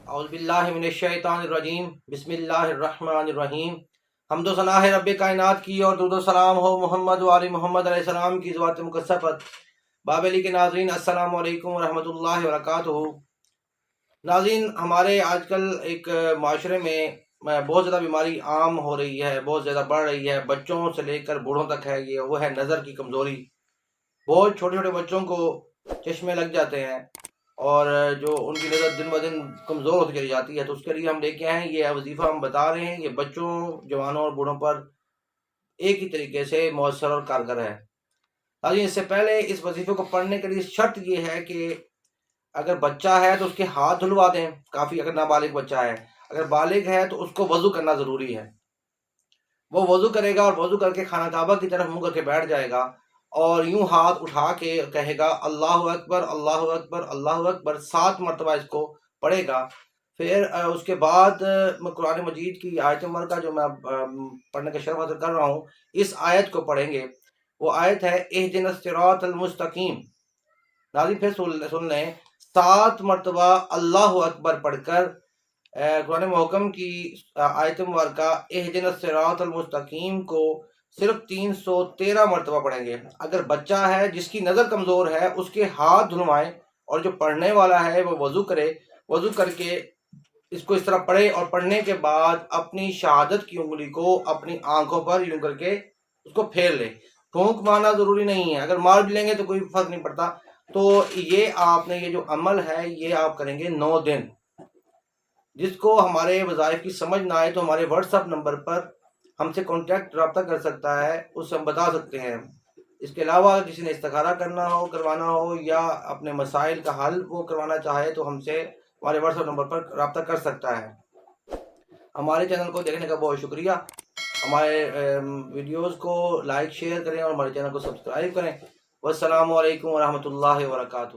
اعوذ باللہ من الشیطان الرجیم بسم اللہ الرحمن الرحیم۔ حمد و ثنا ہے رب کائنات کی اور درود و سلام ہو محمد و آل محمد علیہ السلام کی ذات مقدسہ پر۔ باب علی کے ناظرین السلام علیکم ورحمۃ اللہ وبرکاتہ۔ ناظرین، ہمارے آج کل ایک معاشرے میں بہت زیادہ بیماری عام ہو رہی ہے، بہت زیادہ بڑھ رہی ہے، بچوں سے لے کر بوڑھوں تک ہے، یہ وہ ہے نظر کی کمزوری۔ بہت چھوٹے چھوٹے بچوں کو چشمے لگ جاتے ہیں اور جو ان کی نظر دن بہ دن کمزور ہوتی چلی جاتی ہے، تو اس کے لیے ہم لے کے آئے ہیں یہ وظیفہ ہم بتا رہے ہیں، یہ بچوں، جوانوں اور بوڑھوں پر ایک ہی طریقے سے مؤثر اور کارگر ہے۔ تاکہ اس سے پہلے اس وظیفے کو پڑھنے کے لیے شرط یہ ہے کہ اگر بچہ ہے تو اس کے ہاتھ دھلوا دیں، کافی۔ اگر نابالغ بچہ ہے، اگر بالغ ہے تو اس کو وضو کرنا ضروری ہے۔ وہ وضو کرے گا اور وضو کر کے خانہ کعبہ کی طرف منہ کر کے بیٹھ جائے گا اور یوں ہاتھ اٹھا کے کہے گا اللہ اکبر اللہ اکبر اللہ اکبر، 7 مرتبہ اس کو پڑھے گا۔ پھر اس کے بعد قرآن مجید کی آیت مبارکہ جو میں پڑھنے کا شرف حاصل کر رہا ہوں، اس آیت کو پڑھیں گے۔ وہ آیت ہے اہدنا الصراط المستقیم۔ ناظرین پھر سن لیں، 7 مرتبہ اللہ اکبر پڑھ کر قرآن محکم کی آیت مبارکہ اہدنا الصراط المستقیم کو صرف 313 مرتبہ پڑھیں گے۔ اگر بچہ ہے جس کی نظر کمزور ہے، اس کے ہاتھ دھلوائیں، اور جو پڑھنے والا ہے وہ وضو کرے، وضو کر کے اس کو اس طرح پڑھے، اور پڑھنے کے بعد اپنی شہادت کی انگلی کو اپنی آنکھوں پر یوں کر کے اس کو پھیر لے۔ پھونک مارنا ضروری نہیں ہے، اگر مار بھی لیں گے تو کوئی فرق نہیں پڑتا۔ تو یہ آپ نے یہ جو عمل ہے یہ آپ کریں گے 9 دن۔ جس کو ہمارے وظائف کی سمجھ نہ آئے تو ہمارے واٹس ایپ نمبر پر ہم سے کانٹیکٹ رابطہ کر سکتا ہے، اس سے ہم بتا سکتے ہیں۔ اس کے علاوہ کسی نے استخارہ کروانا ہو یا اپنے مسائل کا حل وہ کروانا چاہے تو ہم سے ہمارے واٹس ایپ نمبر پر رابطہ کر سکتا ہے۔ ہمارے چینل کو دیکھنے کا بہت شکریہ۔ ہمارے ویڈیوز کو لائک شیئر کریں اور ہمارے چینل کو سبسکرائب کریں۔ والسلام علیکم ورحمۃ اللہ وبرکاتہ۔